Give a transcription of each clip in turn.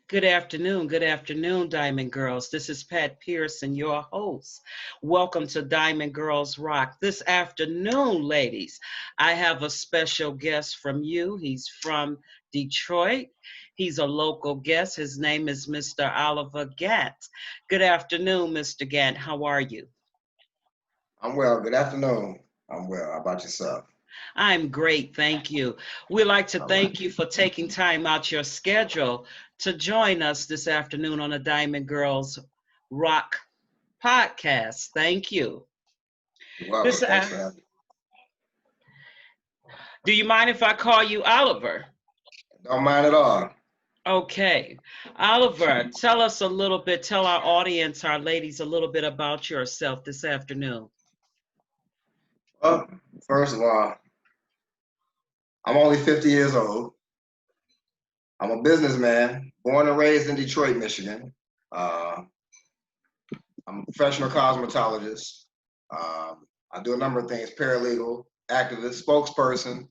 Good afternoon, Diamond Girls. This is Pat Pearson, your host. Welcome to Diamond Girls Rock. This afternoon, ladies, I have a special guest from you. He's from Detroit. He's a local guest. His name is Mr. Oliver Gantt. Good afternoon, Mr. Gantt. How are you? I'm well. Good afternoon. I'm well. How about yourself? I'm great, thank you. We'd like to All right. thank you for taking time out your schedule to join us this afternoon on the Diamond Girls Rock podcast. Thank you. You're welcome. This, Thanks uh, for having me. do you mind if I call you Oliver? Don't mind at all. Okay. Oliver, tell us a little bit, tell our audience, our ladies, a little bit about yourself this afternoon. Well, first of all, I'm only 50 years old. I'm a businessman, born and raised in Detroit, Michigan. Uh, I'm a professional cosmetologist. I do a number of things: paralegal, activist, spokesperson,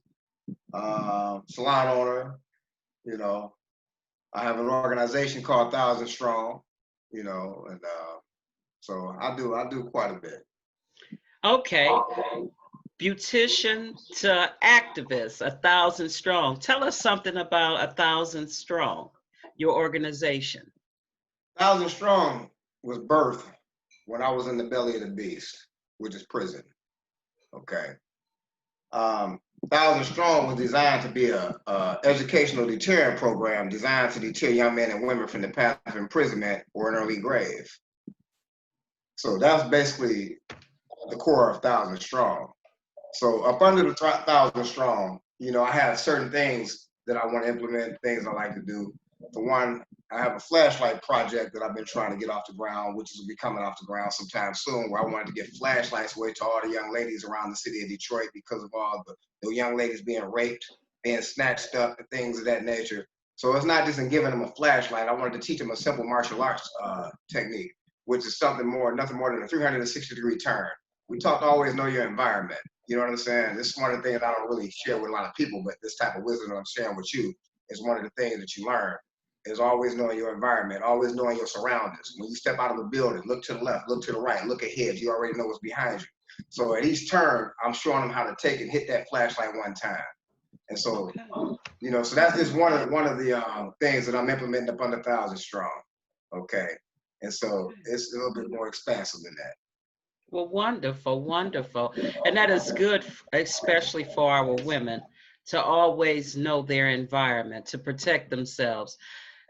salon owner. You know, I have an organization called Thousand Strong. And so I do quite a bit. Okay. Beautician to activist, 1,000 strong. Tell us something about 1,000 strong, your organization. Thousand Strong was birthed when I was in the belly of the beast, which is prison. Okay. Thousand Strong was designed to be a educational deterrent program designed to deter young men and women from the path of imprisonment or an early grave. So that's basically the core of Thousand Strong. So up under the Thousand Strong, I have certain things that I want to implement, things I like to do. For one, I have a flashlight project that I've been trying to get off the ground, which will be coming off the ground sometime soon, where I wanted to get flashlights away to all the young ladies around the city of Detroit because of all the young ladies being raped, being snatched up, and things of that nature. So it's not just in giving them a flashlight. I wanted to teach them a simple martial arts technique, which is nothing more than a 360-degree turn. We talk to always know your environment. You know what I'm saying? This is one of the things I don't really share with a lot of people, but this type of wisdom that I'm sharing with you is one of the things that you learn is always knowing your environment, always knowing your surroundings. When you step out of a building, look to the left, look to the right, look ahead. You already know what's behind you. So at each turn, I'm showing them how to take and hit that flashlight one time. And so, Okay. so that's just one of the things that I'm implementing up under Thousand Strong. Okay. And so it's a little bit more expansive than that. Well, wonderful, wonderful. And that is good, especially for our women, to always know their environment, to protect themselves.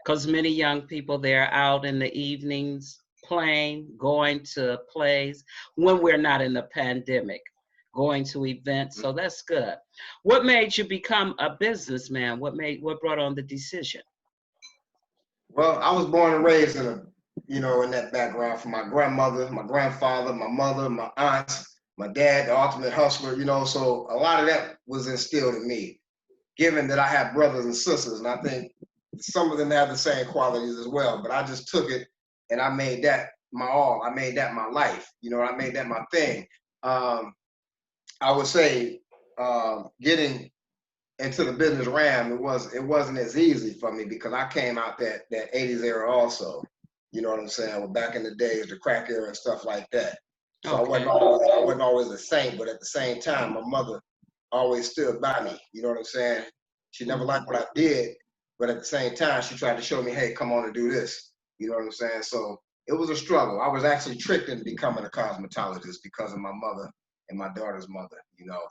Because many young people, they're out in the evenings playing, going to plays when we're not in the pandemic, going to events. So that's good. What made you become a businessman? What brought on the decision? Well, I was born and raised in that background from my grandmother, my grandfather, my mother, my aunts, my dad, the ultimate hustler, so a lot of that was instilled in me, given that I have brothers and sisters, and I think some of them have the same qualities as well, but I just took it and I made that my all. I made that my life. I made that my thing. Um, I would say getting into the business realm, it wasn't as easy for me because I came out that 80s era also. You know what I'm saying? Well, back in the days, the crack era and stuff like that. So Okay. I wasn't always a saint, but at the same time, my mother always stood by me. You know what I'm saying? She never liked Hmm. what I did, but at the same time, she tried to show me, hey, come on and do this. You know what I'm saying? So it was a struggle. I was actually tricked into becoming a cosmetologist because of my mother and my daughter's mother.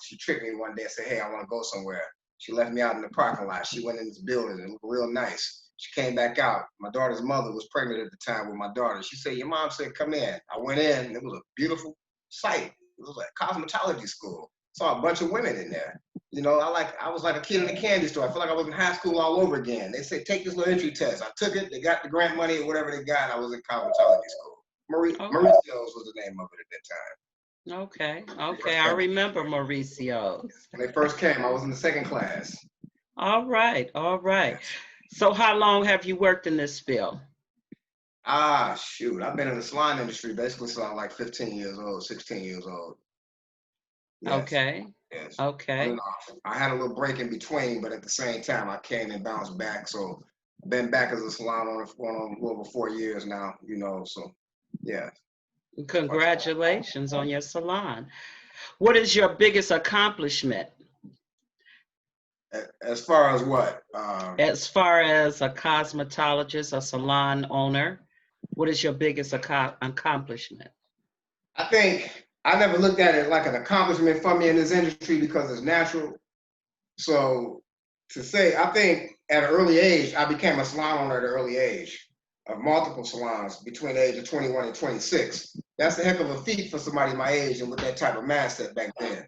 She tricked me one day and said, hey, I want to go somewhere. She left me out in the parking lot. She went in this building and looked real nice. She came back out. My daughter's mother was pregnant at the time with my daughter. She said, your mom said, come in. I went in, and it was a beautiful sight. It was like cosmetology school. Saw a bunch of women in there. I was like a kid in a candy store. I felt like I was in high school all over again. They said, take this little entry test. I took it. They got the grant money or whatever they got. I was in cosmetology school. Oh, Mauricio's was the name of it at that time. okay. When they Okay. first I came. remember Mauricio's. When they first came, I was in the second class. All right. All right. Yes. So how long have you worked in this field? Shoot. I've been in the salon industry basically since I was like 15 years old, 16 years old. Yes. Okay. Yes. On and Okay. off. I had a little break in between, but at the same time, I came and bounced back. So been back as a salon owner for going on over 4 years now, so yeah. Congratulations on your salon. What is your biggest accomplishment As far as what? as far as a cosmetologist, a salon owner? What is your biggest accomplishment? I think I never looked at it like an accomplishment for me in this industry because it's natural. So to say, I think at an early age, I became a salon owner at an early age of multiple salons between the age of 21 and 26. That's a heck of a feat for somebody my age and with that type of mindset back then.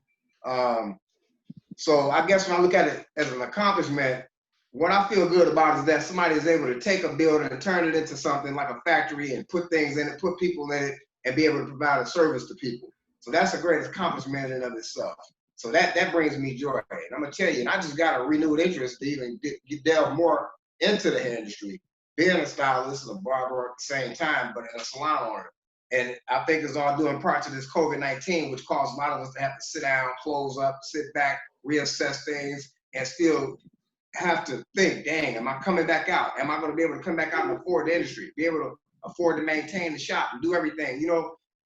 So I guess when I look at it as an accomplishment, what I feel good about is that somebody is able to take a building and turn it into something like a factory and put things in it, put people in it, and be able to provide a service to people. So that's a great accomplishment in and of itself. So that brings me joy. And I'm gonna tell you, and I just got a renewed interest to even delve more into the hair industry, being a stylist and a barber at the same time, but in a salon owner. And I think it's all due in part to this COVID-19, which caused a lot of us to have to sit down, close up, sit back, reassess things, and still have to think, dang, am I coming back out? Am I going to be able to come back out and afford the industry, be able to afford to maintain the shop and do everything,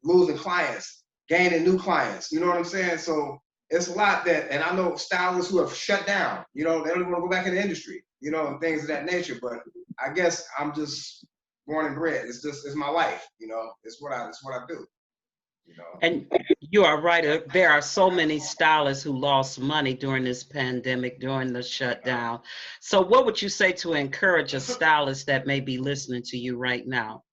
losing clients, gaining new clients, you know what I'm saying? So it's a lot that, and I know stylists who have shut down, they don't even want to go back in the industry, and things of that nature. But I guess I'm just born and bred. It's my life, it's what I do. And you are right. There are so many stylists who lost money during this pandemic, during the shutdown. So what would you say to encourage a stylist that may be listening to you right now?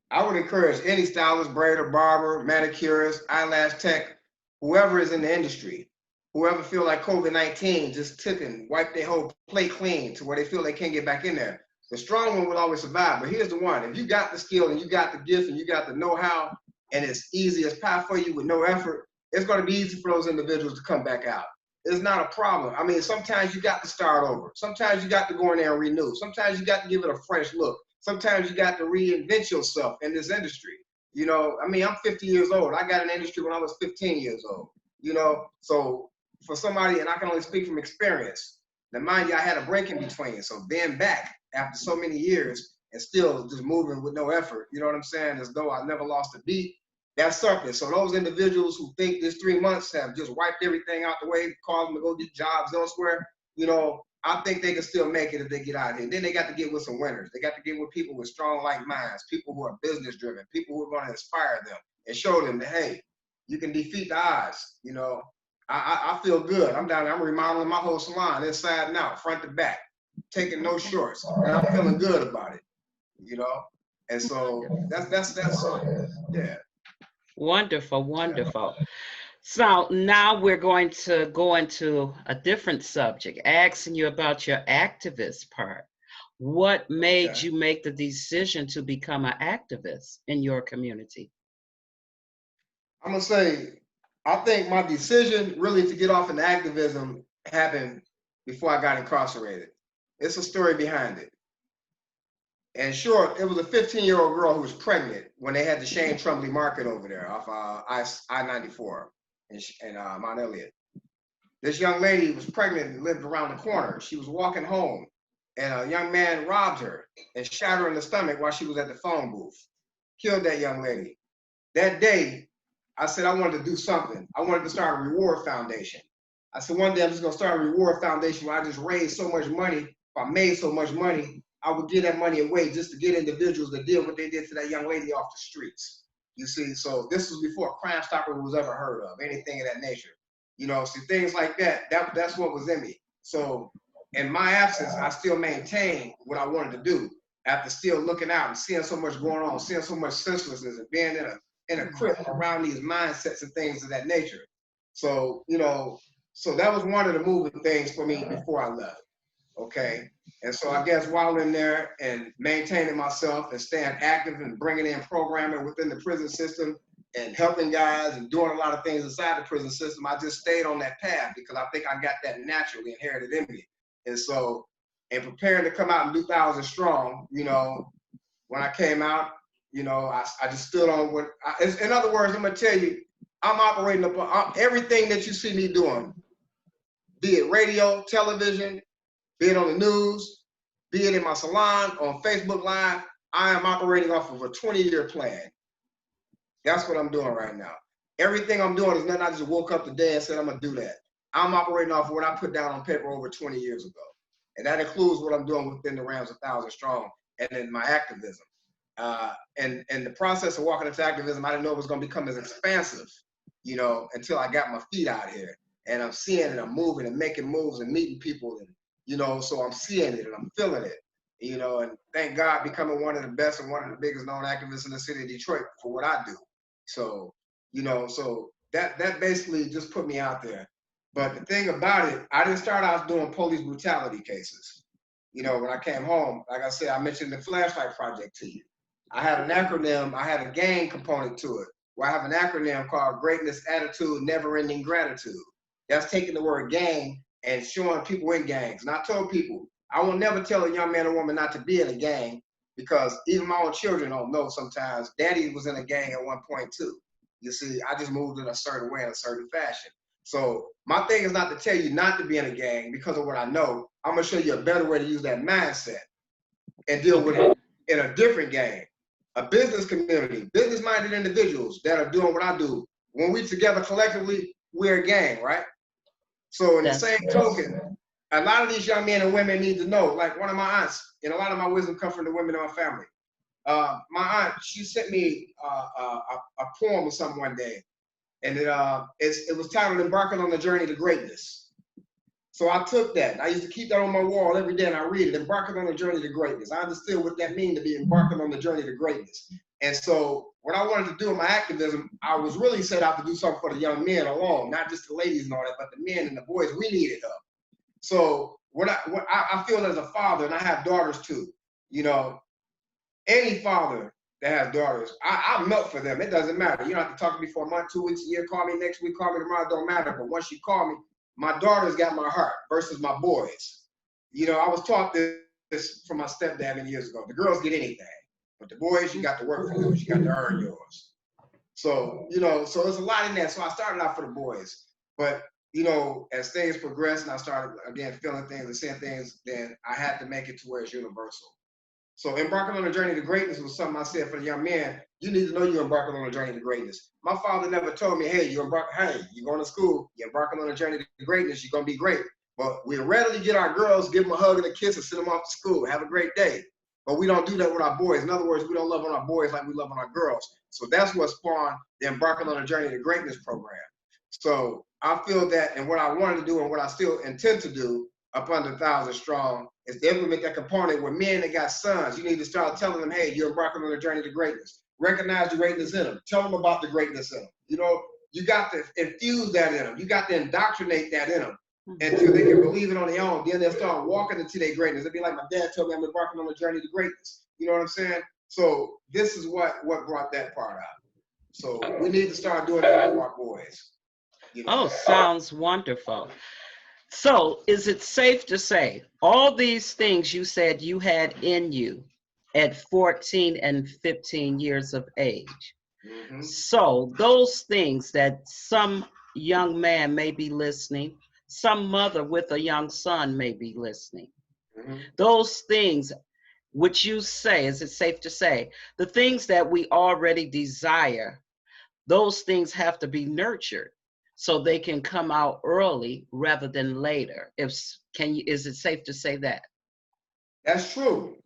I would encourage any stylist, braider, barber, manicurist, eyelash tech, whoever is in the industry, whoever feel like COVID-19 just took and wiped their whole plate clean to where they feel they can't get back in there. The strong one will always survive. But here's the one: if you got the skill and you got the gift and you got the know-how, and it's easy as pie for you with no effort, it's going to be easy for those individuals to come back out. It's not a problem. I mean, sometimes you got to start over. Sometimes you got to go in there and renew. Sometimes you got to give it a fresh look. Sometimes you got to reinvent yourself in this industry. I'm 50 years old. I got in the industry when I was 15 years old. So for somebody, and I can only speak from experience, now mind you, I had a break in between. So being back after so many years and still just moving with no effort, you know what I'm saying, as though I never lost a beat, that's something. So those individuals who think this 3 months have just wiped everything out the way, caused them to go get jobs elsewhere, I think they can still make it if they get out of here. Then they got to get with some winners. They got to get with people with strong like minds, people who are business driven, people who are going to inspire them and show them that, hey, you can defeat the odds. I feel good. I'm down there, I'm remodeling my whole salon inside and out, front to back, taking no shorts, and I'm feeling good about it. And so that's yeah. Wonderful, wonderful. So now we're going to go into a different subject, asking you about your activist part. What made you make the decision to become an activist in your community? I'm gonna say, I think my decision really to get off into activism happened before I got incarcerated. It's a story behind it. In short, it was a 15-year-old girl who was pregnant when they had the Shane Trumbull Market over there off I-94 in Mount Elliott. This young lady was pregnant and lived around the corner. She was walking home, and a young man robbed her and shot her in the stomach while she was at the phone booth. Killed that young lady. That day, I said I wanted to do something. I wanted to start a reward foundation. I said one day I'm just gonna start a reward foundation where I just raised so much money. If I made so much money, I would give that money away just to get individuals to deal what they did to that young lady off the streets. You see, so this was before Crime Stopper was ever heard of, anything of that nature. See, things like that's what was in me. So in my absence, I still maintained what I wanted to do after still looking out and seeing so much going on, seeing so much senselessness and being in a crib around these mindsets and things of that nature. So, so that was one of the moving things for me before I left. Okay. And so I guess while in there and maintaining myself and staying active and bringing in programming within the prison system and helping guys and doing a lot of things inside the prison system, I just stayed on that path because I think I got that naturally inherited in me. And so, in preparing to come out in 2000 strong, when I came out, I just stood on what, in other words, I'm going to tell you, I'm operating upon everything that you see me doing, be it radio, television, be it on the news, be it in my salon, on Facebook Live, I am operating off of a 20-year plan. That's what I'm doing right now. Everything I'm doing is nothing I just woke up today and said I'm gonna do that. I'm operating off of what I put down on paper over 20 years ago. And that includes what I'm doing within the realms of 1,000 Strong and in my activism. And the process of walking into activism, I didn't know it was gonna become as expansive, until I got my feet out here. And I'm seeing it, I'm moving and making moves and meeting people. And, so I'm seeing it and I'm feeling it, and thank God becoming one of the best and one of the biggest known activists in the city of Detroit for what I do. So, so that basically just put me out there. But the thing about it, I didn't start out doing police brutality cases. When I came home, like I said, I mentioned the Flashlight Project to you. I had an acronym, I had a gang component to it, where I have an acronym called Greatness, Attitude, Never Ending Gratitude. That's taking the word gang and showing people in gangs. And I told people, I will never tell a young man or woman not to be in a gang, because even my own children don't know sometimes. Daddy was in a gang at one point too. You see, I just moved in a certain way, in a certain fashion. So my thing is not to tell you not to be in a gang because of what I know. I'm gonna show you a better way to use that mindset and deal with it in a different gang. A business community, business-minded individuals that are doing what I do. When we together collectively, we're a gang, right? So in the same token, a lot of these young men and women need to know, like one of my aunts, and a lot of my wisdom comes from the women in my family. My aunt, she sent me a poem or something one day, and it was titled Embarking on the Journey to Greatness. So I took that, and I used to keep that on my wall every day, and I read it, Embarking on the Journey to Greatness. I understood what that means to be embarking on the journey to greatness. And so what I wanted to do in my activism, I was really set out to do something for the young men alone, not just the ladies and all that, but the men and the boys. We needed help. So what I feel as a father, and I have daughters too, any father that has daughters, I melt for them. It doesn't matter. You don't have to talk to me for a month, 2 weeks, a year, call me next week, call me tomorrow, it don't matter. But once you call me, my daughters got my heart versus my boys. I was taught this from my stepdad many years ago. The girls get anything, but the boys, you got to work for yours. You got to earn yours. So, so there's a lot in that. So I started out for the boys. But, as things progressed and I started, again, feeling things and seeing things, then I had to make it to where it's universal. So embarking on a journey to greatness was something I said for the young man. You need to know you're embarking on a journey to greatness. My father never told me, hey, you're going to school, you're embarking on a journey to greatness, you're going to be great. But we readily get our girls, give them a hug and a kiss and send them off to school. Have a great day. But we don't do that with our boys. In other words, we don't love on our boys like we love on our girls. So that's what spawned the Embarking on a Journey to Greatness program. So I feel that, and what I wanted to do and what I still intend to do up under 1,000 Strong is to implement that component where men that got sons, you need to start telling them, hey, you're embarking on a journey to greatness. Recognize the greatness in them. Tell them about the greatness in them. You got to infuse that in them. You got to indoctrinate that in them until they can believe it on their own. Then they'll start walking into their greatness. It'll be like my dad told me, I'm embarking on a journey to greatness. You know what I'm saying? So this is what brought that part out. So we need to start doing that with our boys. Oh, sounds wonderful. So is it safe to say all these things you said you had in you at 14 and 15 years of age? Mm-hmm. So those things that some young man may be listening, some mother with a young son may be listening. Mm-hmm. Those things which you say, is it safe to say, the things that we already desire, those things have to be nurtured so they can come out early rather than later. Is it safe to say that? That's true.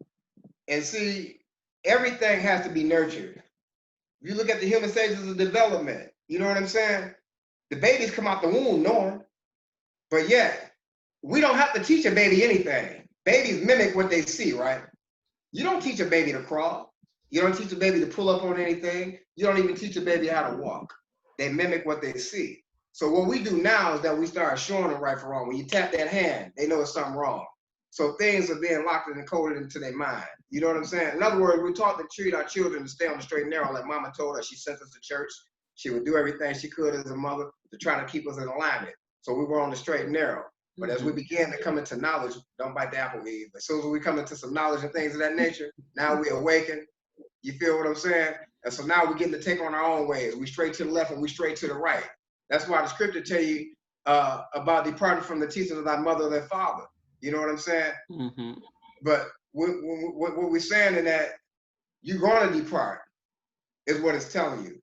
And see, everything has to be nurtured. If you look at the human stages of development, you know what I'm saying? The babies come out the womb knowing, but yet we don't have to teach a baby anything. Babies mimic what they see, right? You don't teach a baby to crawl. You don't teach a baby to pull up on anything. You don't even teach a baby how to walk. They mimic what they see. So what we do now is that we start showing them right from wrong. When you tap that hand, they know there's something wrong. So things are being locked and encoded into their mind. You know what I'm saying? In other words, we're taught to treat our children to stay on the straight and narrow, like Mama told us. She sent us to church. She would do everything she could as a mother to try to keep us in alignment. So we were on the straight and narrow. But as we began to come into knowledge, don't bite the apple, Eve. As soon as we come into some knowledge and things of that nature, now we awaken. You feel what I'm saying? And so now we're getting to take on our own ways. We straight to the left and we straight to the right. That's why the scripture tell you about departing from the teachings of thy mother or thy father. You know what I'm saying? Mm-hmm. But what we're saying in that you're going to depart is what it's telling you.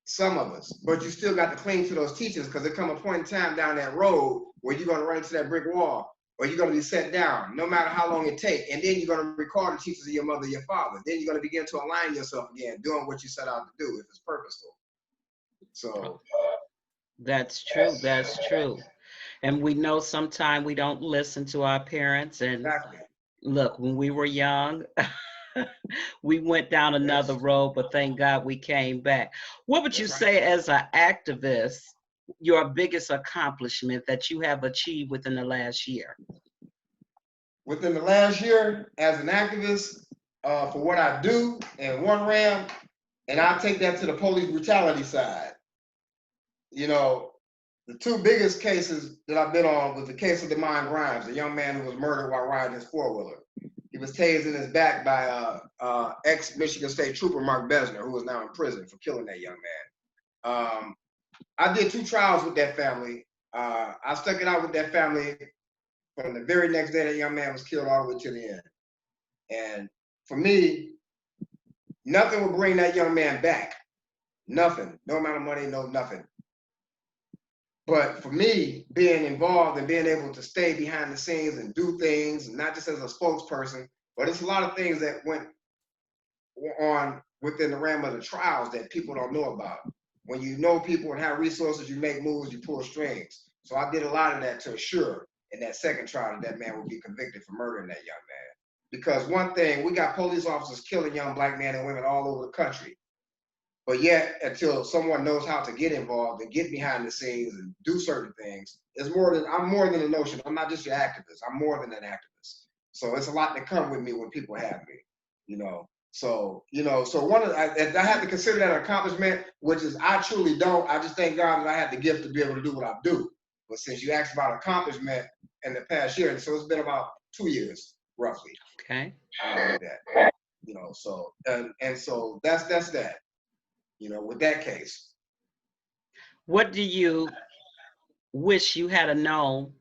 Some of us, but you still got to cling to those teachings because there come a point in time down that road where you're going to run into that brick wall or you're going to be set down, no matter how long it takes. And then you're going to recall the teachings of your mother, your father. Then you're going to begin to align yourself again, doing what you set out to do if it's purposeful. So That's true. That's true. And we know sometimes we don't listen to our parents. And exactly. look, when we were young, we went down another road, but thank God we came back. What would you say as an activist, your biggest accomplishment that you have achieved within the last year? Within the last year, as an activist, for what I do in one ram, and I take that to the police brutality side. You know, the two biggest cases that I've been on was the case of Demond Grimes, a young man who was murdered while riding his four-wheeler. He was tased in his back by ex-Michigan State trooper Mark Besner, who is now in prison for killing that young man. I did 2 trials with that family. I stuck it out with that family from the very next day that young man was killed all the way to the end. And for me, nothing would bring that young man back. Nothing. No amount of money, no nothing. But for me, being involved and being able to stay behind the scenes and do things, not just as a spokesperson, but it's a lot of things that went on within the realm of the trials that people don't know about. When you know people and have resources, you make moves, you pull strings. So I did a lot of that to assure in that second trial that man would be convicted for murdering that young man. Because one thing, we got police officers killing young black men and women all over the country. But yet, until someone knows how to get involved and get behind the scenes and do certain things, I'm more than a notion. I'm not just your activist. I'm more than an activist. So it's a lot to come with me when people have me, you know. So, so I have to consider that an accomplishment, which is I truly don't. I just thank God that I had the gift to be able to do what I do. But since you asked about accomplishment in the past year, and so it's been about 2 years, roughly. Okay. That, so, and so that's that. With that case. What do you wish you had known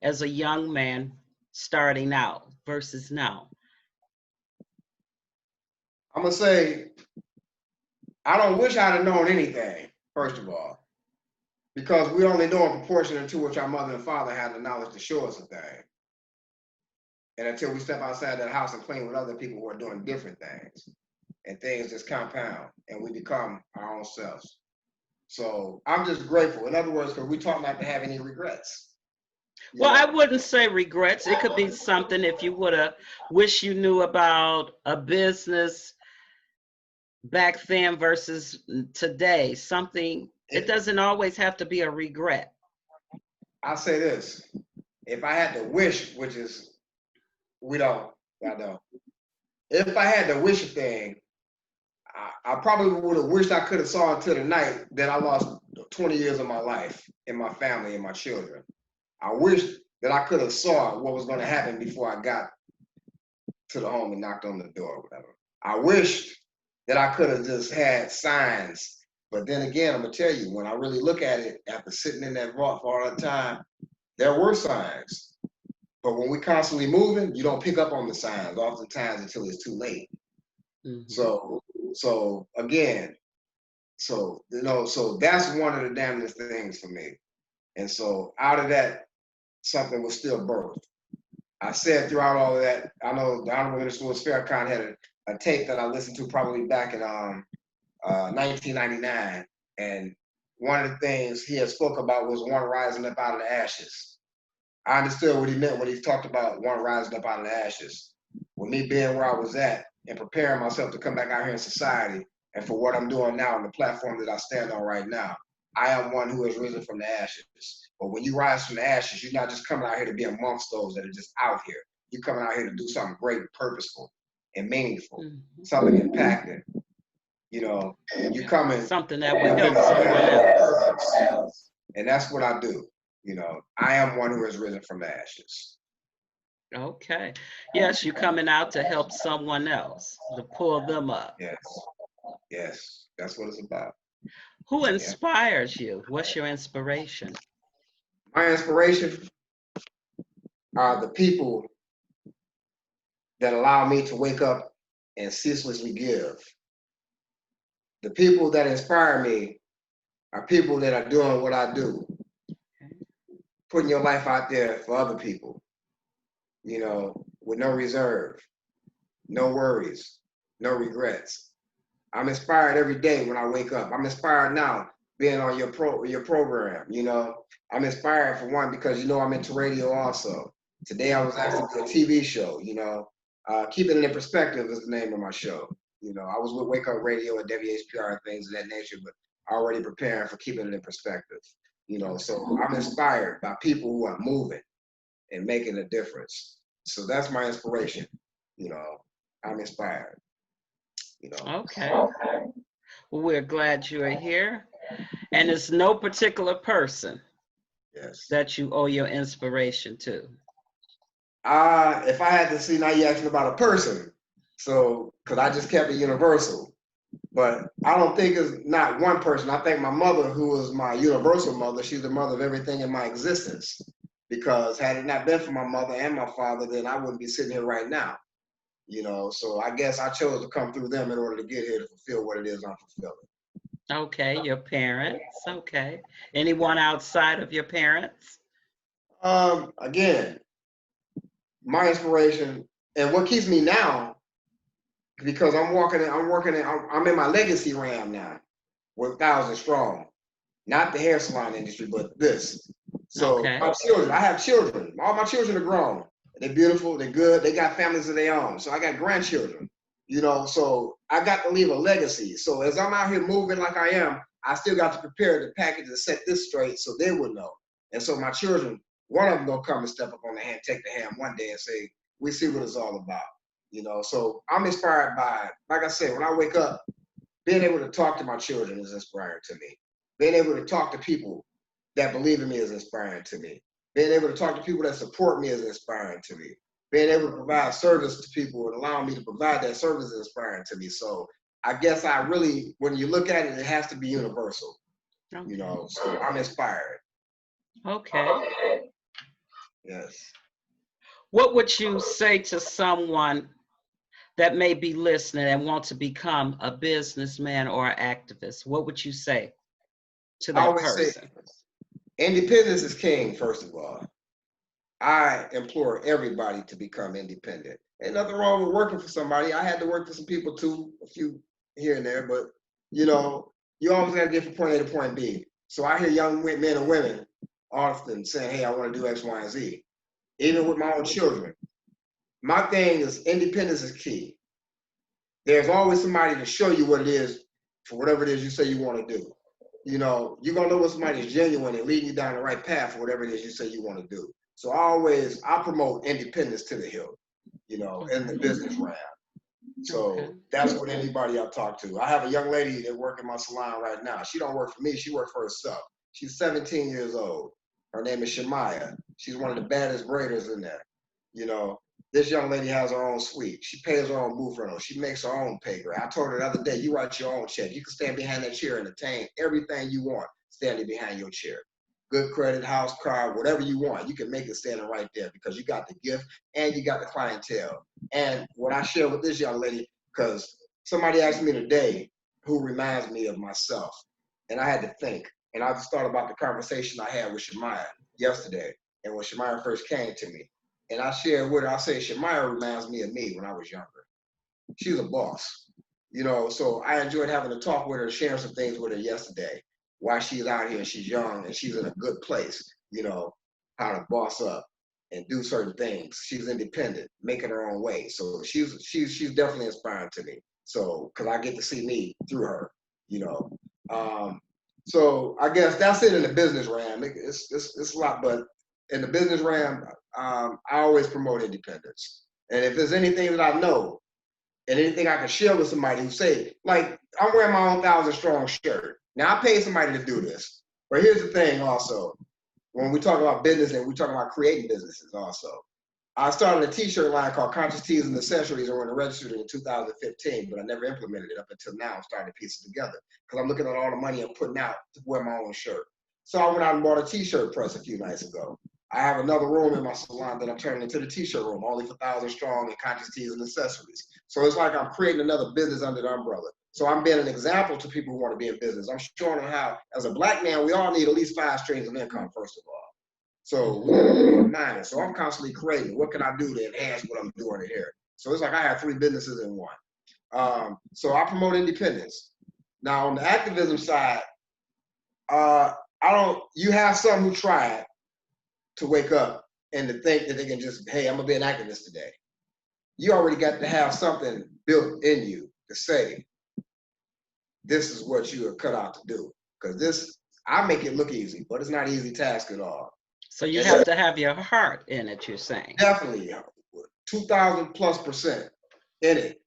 as a young man starting out versus now? I'm going to say, I don't wish I'd have known anything, first of all, because we only know in proportion to which our mother and father had the knowledge to show us a thing. And until we step outside that house and clean with other people who are doing different things, and things just compound and we become our own selves. So I'm just grateful. In other words, because we talk not to have any regrets. Well, I wouldn't say regrets. It could be something if you would have wish you knew about a business back then versus today. Something, it doesn't always have to be a regret. I'll say this. If I had to wish, which is, I don't. If I had to wish a thing, I probably would have wished I could have saw until the night that I lost 20 years of my life and my family and my children. I wish that I could have saw what was going to happen before I got to the home and knocked on the door or whatever. I wished that I could have just had signs. But then again, I'm going to tell you, when I really look at it, after sitting in that vault for all that time, there were signs. But when we're constantly moving, you don't pick up on the signs oftentimes until it's too late. Mm-hmm. So again, so that's one of the damnedest things for me. And so out of that, something was still birthed. I said throughout all of that, I know the Honorable Minister Louis Farrakhan had a tape that I listened to probably back in 1999. And one of the things he had spoke about was one rising up out of the ashes. I understood what he meant when he talked about one rising up out of the ashes. With me being where I was at and preparing myself to come back out here in society and for what I'm doing now on the platform that I stand on right now, I am one who has risen from the ashes. But when you rise from the ashes, you're not just coming out here to be amongst those that are just out here. You're coming out here to do something great and purposeful and meaningful, something impacting. You're coming something that will help someone else. And that's what I do. I am one who has risen from the ashes. Okay. Yes, you're coming out to help someone else, to pull them up. Yes, that's what it's about. Who inspires you? What's your inspiration? My inspiration are the people that allow me to wake up and ceaselessly give. The people that inspire me are people that are doing what I do, putting your life out there for other people, with no reserve, no worries, no regrets. I'm inspired every day when I wake up. I'm inspired now being on your program. I'm inspired for one because I'm into radio also. Today I was asked to do a TV show. Keeping It in Perspective is the name of my show. I was with Wake Up Radio and WHPR and things of that nature, but already preparing for Keeping It in Perspective. So I'm inspired by people who are moving and making a difference. So that's my inspiration. I'm inspired. Okay. Well, we're glad you are here. And it's no particular person Yes. that you owe your inspiration to. If I had to see, now you're asking about a person. So, because I just kept it universal. But I don't think it's not one person. I think my mother, who is my universal mother, she's the mother of everything in my existence. Because had it not been for my mother and my father, then I wouldn't be sitting here right now. So I guess I chose to come through them in order to get here to fulfill what it is I'm fulfilling. Okay, your parents. Okay. Anyone outside of your parents? Again, my inspiration and what keeps me now, because I'm in my legacy ram now with 1,000 Strong, not the hair salon industry, but this. So Okay. my children, I have children. All my children are grown. They're beautiful. They're good. They got families of their own. So I got grandchildren. So I got to leave a legacy. So as I'm out here moving like I am, I still got to prepare the package to set this straight so they would know. And so my children, one of them gonna come and step up on the hand, take the hand one day and say, we see what it's all about. So I'm inspired by, like I said, when I wake up, being able to talk to my children is inspiring to me. Being able to talk to people that believe in me is inspiring to me. Being able to talk to people that support me is inspiring to me. Being able to provide service to people and allowing me to provide that service is inspiring to me. So I guess I really, when you look at it, it has to be universal. Okay. So I'm inspired. Okay. Yes. What would you say to someone that may be listening and want to become a businessman or an activist? What would you say to I that always say person? independence is king, first of all. I implore everybody to become independent. Ain't nothing wrong with working for somebody. I had to work for some people too, a few here and there, but you always got to get from point A to point B. So I hear young men and women often saying, hey, I want to do X, Y, and Z. Even with my own children. My thing is independence is key. There's always somebody to show you what it is for whatever it is you say you want to do. You're gonna know when somebody's genuine and leading you down the right path for whatever it is you say you want to do. So I promote independence to the hill, in the business realm. So that's what anybody I talk to. I have a young lady that works in my salon right now. She don't work for me, she works for herself. She's 17 years old. Her name is Shemaya. She's one of the baddest braiders in there. This young lady has her own suite. She pays her own booth rental. She makes her own pay grade. I told her the other day, you write your own check. You can stand behind that chair and attain everything you want standing behind your chair. Good credit, house, car, whatever you want. You can make it standing right there because you got the gift and you got the clientele. And what I share with this young lady, because somebody asked me today who reminds me of myself. And I had to think. And I just thought about the conversation I had with Shemaya yesterday. And when Shemaya first came to me. And I shared with her, I say, Shemaya reminds me of me when I was younger. She's a boss. So I enjoyed having a talk with her, sharing some things with her yesterday. Why she's out here, she's young and she's in a good place, how to boss up and do certain things. She's independent, making her own way. So she's definitely inspiring to me. So, cause I get to see me through her, you know. So I guess that's it in the business realm. It's a lot, but in the business realm, I always promote independence. And if there's anything that I know and anything I can share with somebody who say, like, I'm wearing my own 1,000 Strong shirt. Now I paid somebody to do this. But here's the thing also, when we talk about business and we talk about creating businesses also, I started a t-shirt line called Conscious Teas and Accessories, and when it registered in 2015, but I never implemented it up until now. I'm starting to piece it together because I'm looking at all the money I'm putting out to wear my own shirt. So I went out and bought a t-shirt press a few nights ago. I have another room in my salon that I'm turning into the t-shirt room, only for 1,000 strong and conscious teas and accessories. So it's like I'm creating another business under the umbrella. So I'm being an example to people who want to be in business. I'm showing them how, as a Black man, we all need at least 5 streams of income, first of all. So we're minded. So I'm constantly creating. What can I do to enhance what I'm doing in here? So it's like I have 3 businesses in one. So I promote independence. Now on the activism side, you have some who try to wake up and to think that they can just, hey, I'm gonna be an activist today. You already got to have something built in you to say, this is what you are cut out to do. Because this, I make it look easy, but it's not an easy task at all. So you have to have your heart in it, you're saying? Definitely, 2,000+% in it.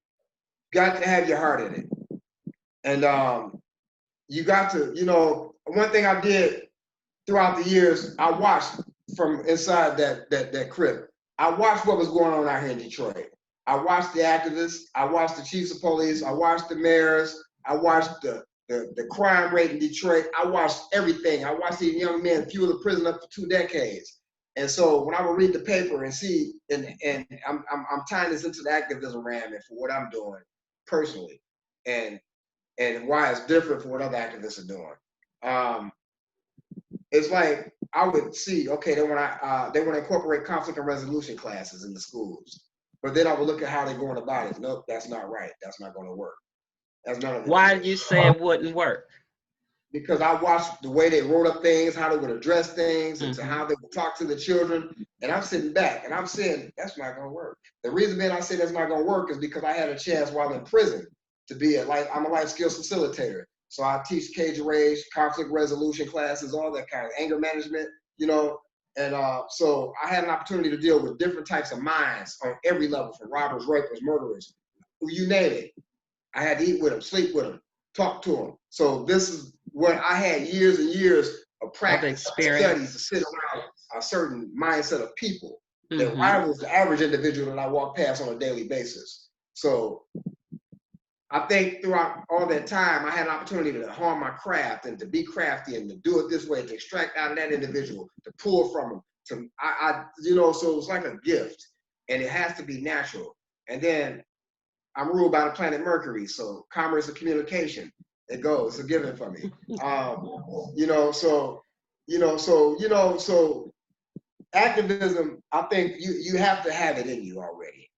Got to have your heart in it. And you got to, one thing I did throughout the years, I watched from inside that crib. I watched what was going on out here in Detroit. I watched the activists. I watched the chiefs of police. I watched the mayors. I watched the crime rate in Detroit. I watched everything. I watched these young men fuel the prison up for 2 decades. And so when I would read the paper and see, and I'm tying this into the activism ram and for what I'm doing personally, and why it's different from what other activists are doing. It's like I would see, okay, they want to incorporate conflict and resolution classes in the schools, but then I would look at how they're going about it. Nope, that's not right. That's not going to work. That's none of it. Why did you say it wouldn't work? Because I watched the way they wrote up things, how they would address things, and to how they would talk to the children. And I'm sitting back and I'm saying, that's not going to work. The reason being I say that's not going to work is because I had a chance while in prison to be I'm a life skills facilitator. So I teach cage rage, conflict resolution classes, all that kind of anger management, And so I had an opportunity to deal with different types of minds on every level, from robbers, rapists, murderers, you name it. I had to eat with them, sleep with them, talk to them. So this is what I had years and years of practice, studies to sit around a certain mindset of people that rivals the average individual that I walk past on a daily basis. So I think throughout all that time, I had an opportunity to hone my craft and to be crafty and to do it this way, to extract out of that individual, to pull from them. So it's like a gift, and it has to be natural. And then I'm ruled by the planet Mercury, so commerce and communication, it's a given for me. So activism, I think you have to have it in you already.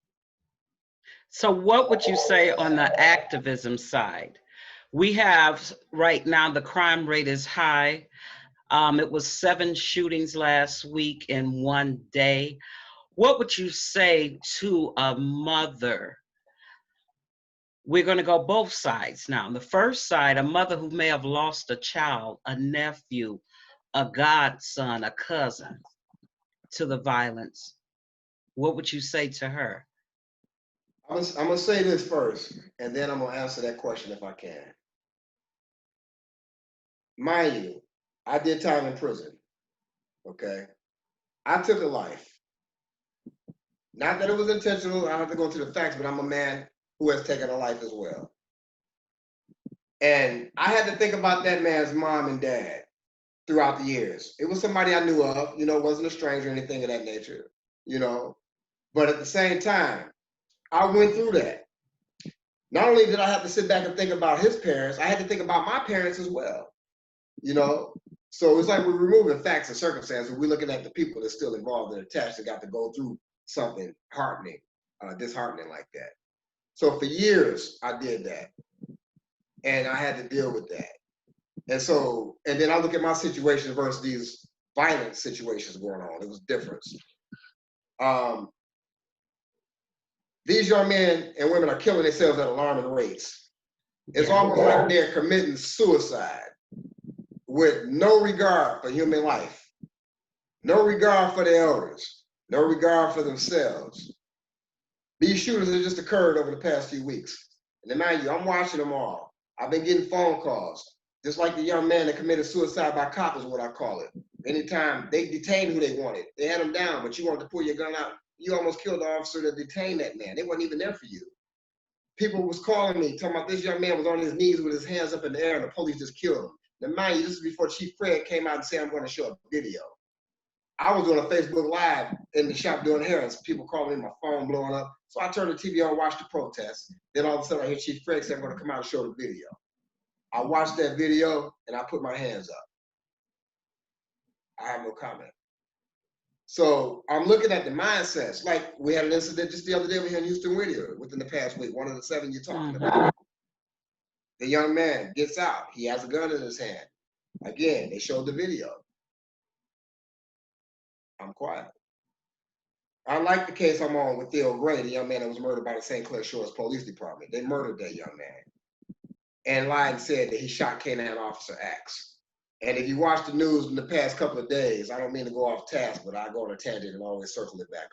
So what would you say on the activism side? We have right now, the crime rate is high. It was 7 shootings last week in one day. What would you say to a mother? We're going to go both sides now. On the first side, a mother who may have lost a child, a nephew, a godson, a cousin to the violence. What would you say to her? I'm going to say this first, and then I'm going to answer that question if I can. Mind you, I did time in prison, okay? I took a life. Not that it was intentional, I don't have to go into the facts, but I'm a man who has taken a life as well. And I had to think about that man's mom and dad throughout the years. It was somebody I knew of, wasn't a stranger or anything of that nature, But at the same time, I went through that. Not only did I have to sit back and think about his parents, I had to think about my parents as well, So it's like we're removing facts and circumstances. We're looking at the people that's still involved and attached that got to go through something disheartening like that. So for years, I did that. And I had to deal with that. And then I look at my situation versus these violent situations going on. It was different. These young men and women are killing themselves at alarming rates. It's almost like they're committing suicide with no regard for human life, no regard for the elders, no regard for themselves. These shootings have just occurred over the past few weeks. And mind you, I'm watching them all. I've been getting phone calls, just like the young man that committed suicide by cop is what I call it. Anytime they detained who they wanted, they had him down, but you wanted to pull your gun out. You almost killed the officer that detained that man. They wasn't even there for you. People was calling me, talking about this young man was on his knees with his hands up in the air and the police just killed him. Now mind you, this is before Chief Fred came out and said, I'm going to show a video. I was doing a Facebook Live in the shop doing hair, and people calling me, my phone blowing up. So I turned the TV on, watched the protest. Then all of a sudden I hear Chief Craig say, I'm gonna come out and show the video. I watched that video and I put my hands up. I have no comment. So I'm looking at the mindsets. Like we had an incident just the other day we had in Houston Whittier within the past week, one of the 7 you're talking about. The young man gets out. He has a gun in his hand. Again, they showed the video. I'm quiet. I like the case I'm on with Theo Gray, the young man that was murdered by the St. Clair Shores Police Department. They murdered that young man and lied and said that he shot K-9 Officer X. And if you watch the news in the past couple of days, I don't mean to go off task, but I go on a tangent and always circle it back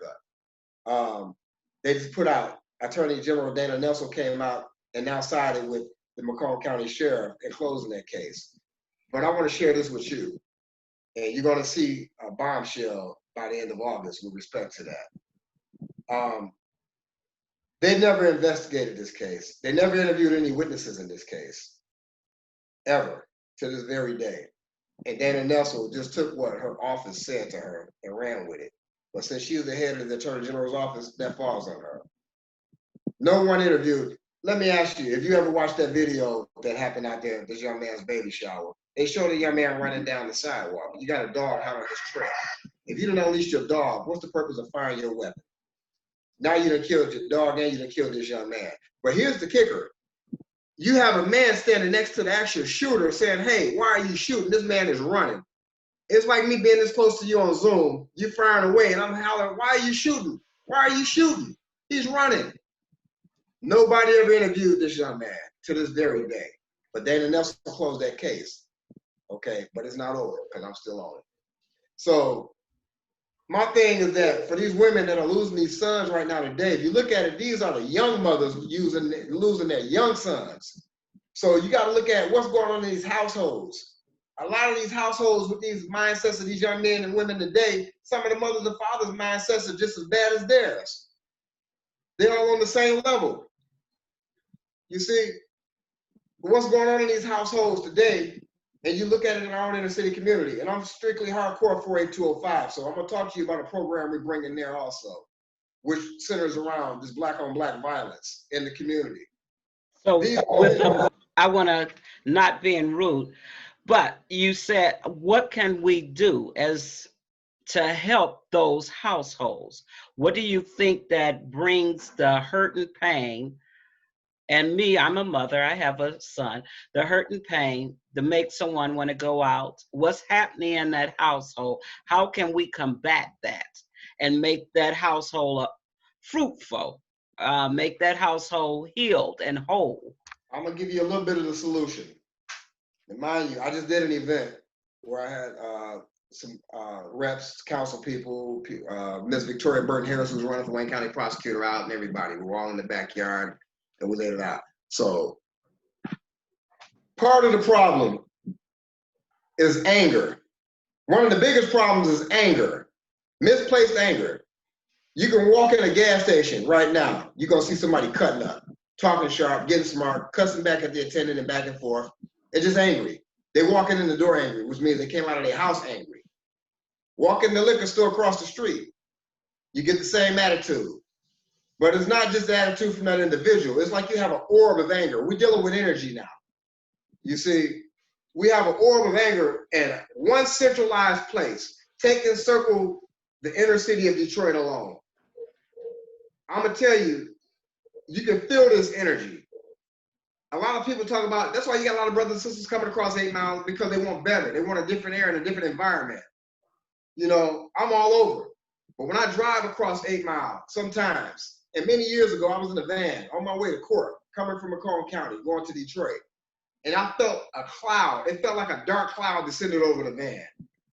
up. They just put out, Attorney General Dana Nelson came out and now sided with the Macomb County Sheriff in closing that case. But I want to share this with you. And you're going to see a bombshell by the end of August with respect to that. They never investigated this case. They never interviewed any witnesses in this case, ever, to this very day. And Dana Nelson just took what her office said to her and ran with it. But since she was the head of the Attorney General's office, that falls on her. No one interviewed. Let me ask you, if you ever watched that video that happened out there, this young man's baby shower, they showed a young man running down the sidewalk. You got a dog out on his trail. If you don't unleash your dog, what's the purpose of firing your weapon? Now you done killed your dog and you done killed this young man. But here's the kicker. You have a man standing next to the actual shooter saying, hey, why are you shooting? This man is running. It's like me being this close to you on Zoom. You firing away and I'm hollering, why are you shooting? Why are you shooting? He's running. Nobody ever interviewed this young man to this very day. But Dana Nelson closed that case. Okay, but it's not over because I'm still on it. So my thing is that for these women that are losing these sons right now today, if you look at it, these are the young mothers losing their young sons. So you got to look at what's going on in these households. A lot of these households with these mindsets of these young men and women today, some of the mothers and fathers' mindsets are just as bad as theirs. They're all on the same level. You see, what's going on in these households today, and you look at it in our own inner city community, and I'm strictly hardcore 48205, so I'm gonna talk to you about a program we bring in there also, which centers around this black on black violence in the community. So I wanna, not being rude, but you said, what can we do as to help those households? What do you think that brings the hurt and pain? And me, I'm a mother, I have a son, the hurt and pain to make someone want to go out. What's happening in that household? How can we combat that and make that household fruitful, make that household healed and whole? I'm gonna give you a little bit of the solution. And mind you, I just did an event where I had some reps, council people, Ms. Victoria Burton Harris, who's running for Wayne County prosecutor, out, and everybody. We were all in the backyard and we laid it out. So part of the problem is anger. One of the biggest problems is anger, misplaced anger. You can walk in a gas station right now. You're gonna see somebody cutting up, talking sharp, getting smart, cussing back at the attendant and back and forth. They're just angry. They walking in the door angry, which means they came out of their house angry. Walk in the liquor store across the street. You get the same attitude. But it's not just the attitude from that individual. It's like you have an orb of anger. We're dealing with energy now. You see, we have an orb of anger in one centralized place. Take and circle the inner city of Detroit alone. I'm gonna tell you, you can feel this energy. A lot of people talk about, that's why you got a lot of brothers and sisters coming across 8 Mile, because they want better. They want a different air and a different environment. You know, I'm all over. But when I drive across 8 Mile, sometimes, and many years ago, I was in a van on my way to court, coming from Macomb County, going to Detroit. And I felt a cloud. It felt like a dark cloud descended over the van.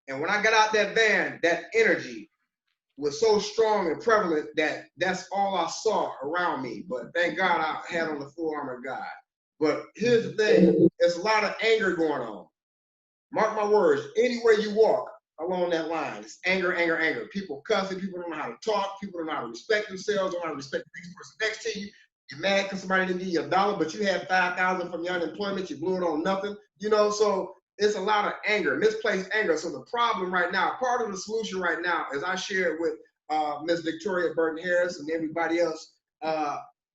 And when I got out that van, that energy was so strong and prevalent that that's all I saw around me. But thank God I had on the full armor of God. But here's the thing, there's a lot of anger going on. Mark my words, anywhere you walk along that line, it's anger, anger, anger. People cussing, people don't know how to talk, people don't know how to respect themselves, don't know how to respect the next person next to you. You're mad because somebody didn't give you $1, but you had $5,000 from your unemployment, you blew it on nothing. You know, so it's a lot of anger, misplaced anger. So the problem right now, part of the solution right now, as I shared with Ms. Victoria Burton Harris and everybody else,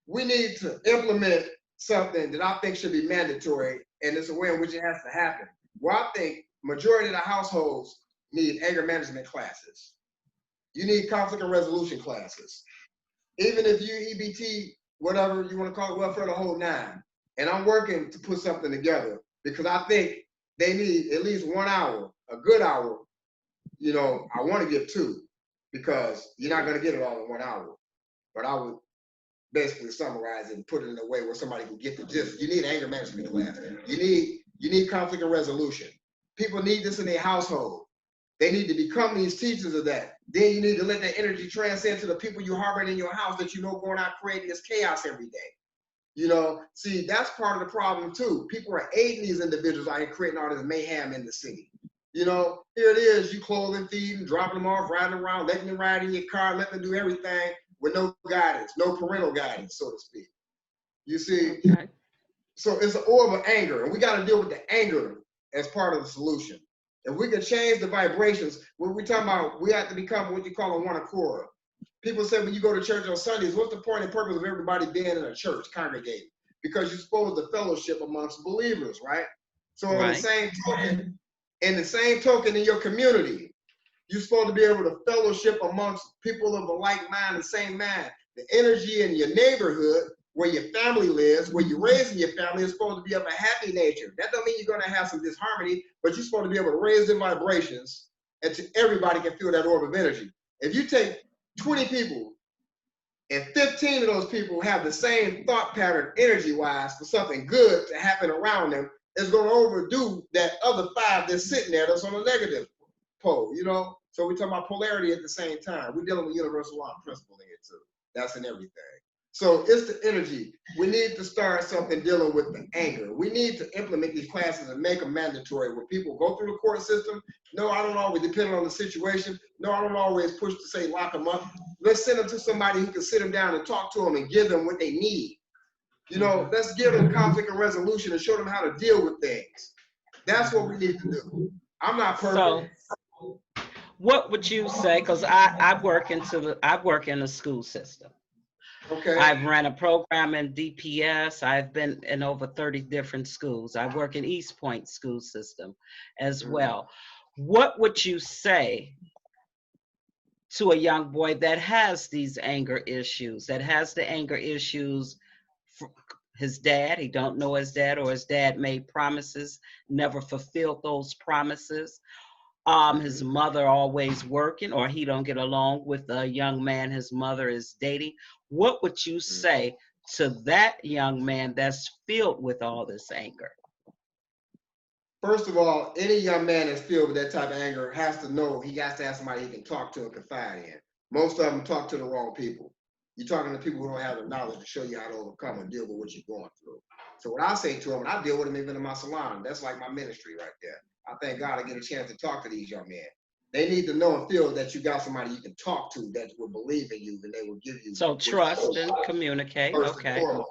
we need to implement something that I think should be mandatory, and it's a way in which it has to happen. Well, I think majority of the households need anger management classes. You need conflict and resolution classes. Even if you EBT, whatever you want to call it, welfare the whole nine. And I'm working to put something together because I think they need at least 1 hour, a good hour. You know, I want to give 2 because you're not going to get it all in 1 hour. But I would basically summarize it and put it in a way where somebody can get the gist. You need anger management class. You need conflict and resolution. People need this in their household. They need to become these teachers of that. Then you need to let that energy transcend to the people you harbor in your house that you know going out creating this chaos every day. You know, see, that's part of the problem too. People are aiding these individuals out here creating all this mayhem in the city. You know, here it is, you clothing, feeding, dropping them off, riding around, letting them ride in your car, letting them do everything with no guidance, no parental guidance, so to speak. You see, okay. So it's an orb of anger, and we got to deal with the anger as part of the solution. If we can change the vibrations, when we talk about, we have to become what you call a one accord. People say when you go to church on Sundays, what's the point and purpose of everybody being in a church, congregating? Because you're supposed to fellowship amongst believers, right? So right. In the same token in your community, you're supposed to be able to fellowship amongst people of a like mind and same mind. The energy in your neighborhood, where your family lives, where you're raising your family, is supposed to be of a happy nature. That don't mean you're going to have some disharmony, but you're supposed to be able to raise the vibrations until everybody can feel that orb of energy. If you take 20 people and 15 of those people have the same thought pattern energy-wise for something good to happen around them, it's going to overdo that other 5 that's sitting there that's on a negative pole, you know? So we're talking about polarity at the same time. We're dealing with universal law principle in it too. That's in everything. So it's the energy. We need to start something dealing with the anger. We need to implement these classes and make them mandatory where people go through the court system. No, I don't always, depending on the situation. No, I don't always push to say lock them up. Let's send them to somebody who can sit them down and talk to them and give them what they need. You know, let's give them conflict and resolution and show them how to deal with things. That's what we need to do. I'm not perfect. So, what would you say? Because I work in the school system. Okay. I've ran a program in DPS. I've been in over 30 different schools. I work in East Point school system as well. What would you say to a young boy that has these anger issues, that has the anger issues for his dad? He don't know his dad, or his dad made promises, never fulfilled those promises. His mother always working, or he don't get along with a young man his mother is dating. What would you say to that young man that's filled with all this anger? First of all, any young man that's filled with that type of anger has to know he has to have somebody he can talk to and confide in. Most of them talk to the wrong people. You're talking to people who don't have the knowledge to show you how to overcome and deal with what you're going through. So what I say to them, and I deal with them even in my salon, that's like my ministry right there. I thank God I get a chance to talk to these young men. They need to know and feel that you got somebody you can talk to that will believe in you and they will give you. So trust and communicate. First and foremost.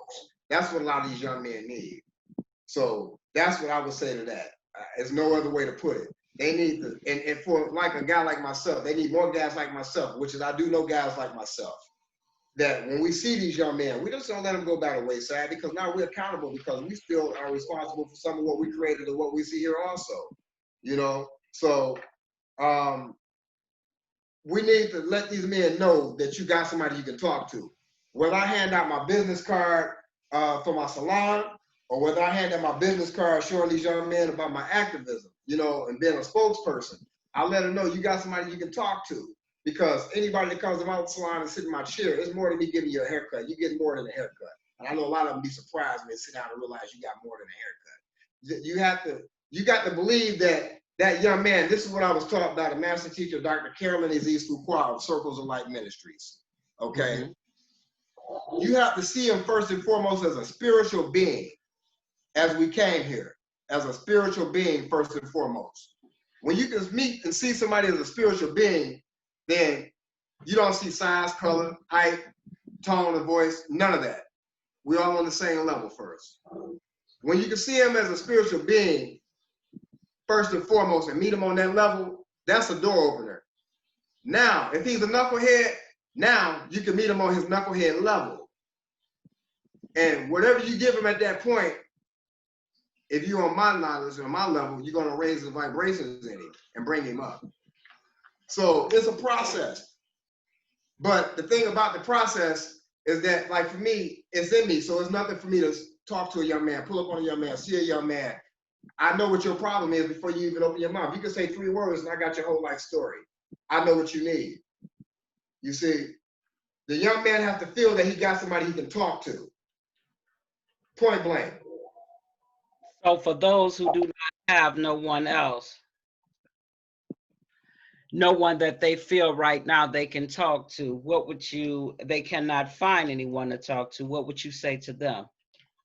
That's what a lot of these young men need. So that's what I would say to that. There's no other way to put it. They need to, and for like a guy like myself, they need more guys like myself, which is I do know guys like myself. That when we see these young men, we just don't let them go by the wayside, because now we're accountable, because we still are responsible for some of what we created and what we see here also. You know, so we need to let these men know that you got somebody you can talk to. Whether I hand out my business card for my salon, or whether I hand out my business card showing these young men about my activism, you know, and being a spokesperson, I let them know you got somebody you can talk to. Because anybody that comes to my salon and sit in my chair, it's more than me giving you a haircut. You get more than a haircut. And I know a lot of them be surprised when they sit down and realize you got more than a haircut. You got to believe that that young man, this is what I was taught by the master teacher, Dr. Carolyn Aziz Fuqua of Circles of Light Ministries. Okay? You have to see him first and foremost as a spiritual being, as we came here, as a spiritual being first and foremost. When you can meet and see somebody as a spiritual being, then you don't see size, color, height, tone of voice, none of that. We're all on the same level first. When you can see him as a spiritual being, first and foremost and meet him on that level, that's a door opener. Now, if he's a knucklehead, now you can meet him on his knucklehead level. And whatever you give him at that point, if you're on my knowledge or my level, you're going to raise the vibrations in him and bring him up. So it's a process. But the thing about the process is that, like for me, it's in me. So it's nothing for me to talk to a young man, pull up on a young man, see a young man. I know what your problem is before you even open your mouth. You can say 3 words and I got your whole life story. I know what you need. You see, the young man has to feel that he got somebody he can talk to. Point blank. So for those who do not have no one else, no one that they feel right now they can talk to, what would you, they cannot find anyone to talk to, what would you say to them?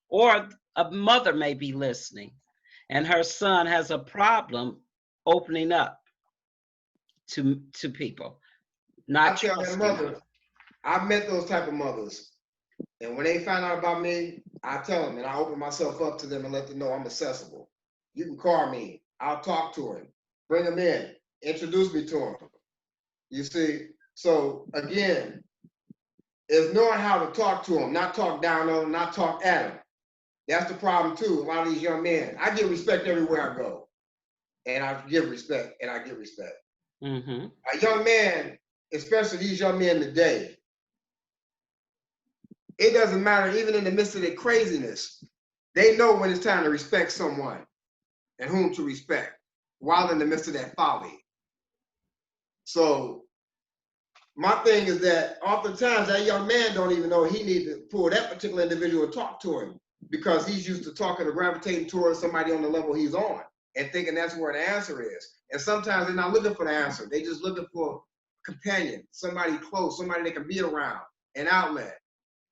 Or a mother may be listening and her son has a problem opening up to people, not I tell that trusting. mother, I've met those type of mothers. And when they find out about me, I tell them and I open myself up to them and let them know I'm accessible. You can call me. I'll talk to him. Bring him in. Introduce me to him. You see? So again, is knowing how to talk to him, not talk down on him, not talk at him. That's the problem too. A lot of these young men, I get respect everywhere I go. And I give respect and I get respect. Mm-hmm. A young man, especially these young men today, it doesn't matter, even in the midst of their craziness, they know when it's time to respect someone and whom to respect while in the midst of that folly. So my thing is that oftentimes that young man don't even know he needs to pull that particular individual and talk to him because he's used to talking or gravitating towards somebody on the level he's on and thinking that's where the answer is. And sometimes they're not looking for the answer. They just looking for a companion, somebody close, somebody they can be around, an outlet.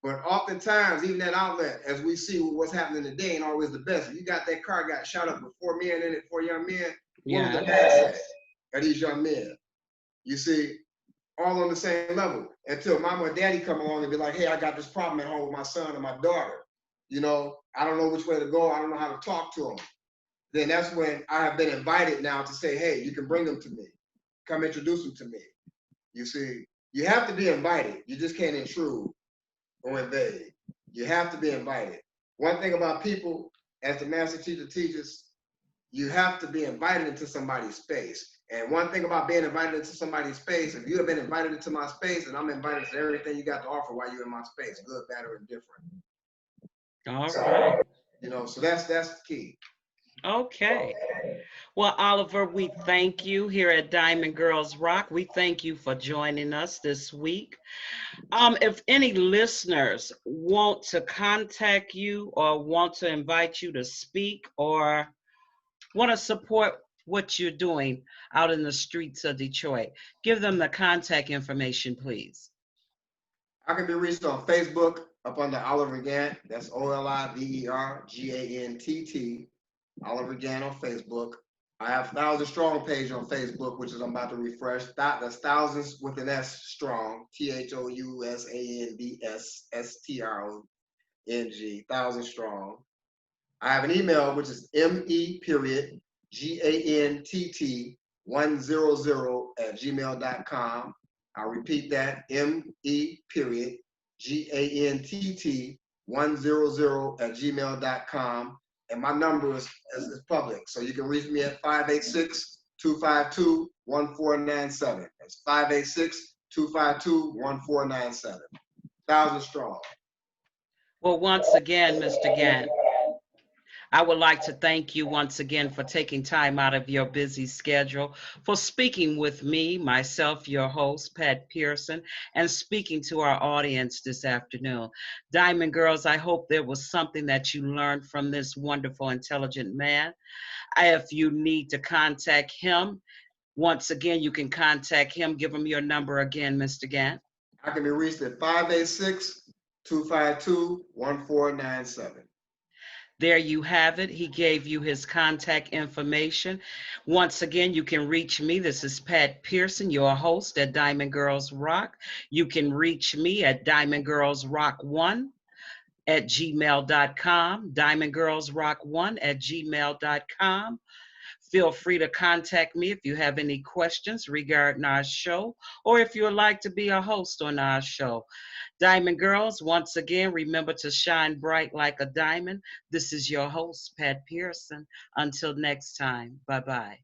But oftentimes, even that outlet, as we see what's happening today, ain't always the best. If you got that car got shot up with 4 men in it, 4 young men, what was the mindset of these young men? You see, all on the same level. Until mama or daddy come along and be like, hey, I got this problem at home with my son and my daughter. You know, I don't know which way to go. I don't know how to talk to them. Then that's when I have been invited now to say, hey, you can bring them to me. Come introduce them to me. You see, you have to be invited. You just can't intrude or invade. You have to be invited. One thing about people, as the master teacher teaches, you have to be invited into somebody's space. And one thing about being invited into somebody's space, if you have been invited into my space, and I'm invited to everything you got to offer while you're in my space, good, bad, or indifferent. All right. You know, so that's the key. Okay. Well, Oliver, we thank you here at Diamond Girls Rock. We thank you for joining us this week. If any listeners want to contact you or want to invite you to speak or want to support what you're doing out in the streets of Detroit, give them the contact information, please. I can be reached on Facebook up under Oliver Gantt. That's Olivergantt, Oliver Gantt on Facebook. I have 1,000 Strong page on Facebook, which is I'm about to refresh. That's thousands with an S strong, THOUSANDSSTRONG, 1,000 strong. I have an email, which is me.gantt100@gmail.com. I'll repeat that, me.gantt100@gmail.com. And my number is public. So you can reach me at 586-252-1497. That's 586-252-1497. 1,000 strong. Well, once again, Mr. Gantt, I would like to thank you once again for taking time out of your busy schedule, for speaking with me, myself, your host, Pat Pearson, and speaking to our audience this afternoon. Diamond Girls, I hope there was something that you learned from this wonderful, intelligent man. If you need to contact him, once again, you can contact him. Give him your number again, Mr. Gantt. I can be reached at 586-252-1497. There you have it. He gave you his contact information. Once again, you can reach me. This is Pat Pearson, your host at Diamond Girls Rock. You can reach me at diamondgirlsrock1@gmail.com, diamondgirlsrock1@gmail.com. Feel free to contact me if you have any questions regarding our show, or if you would like to be a host on our show. Diamond Girls, once again, remember to shine bright like a diamond. This is your host, Pat Pearson. Until next time, bye-bye.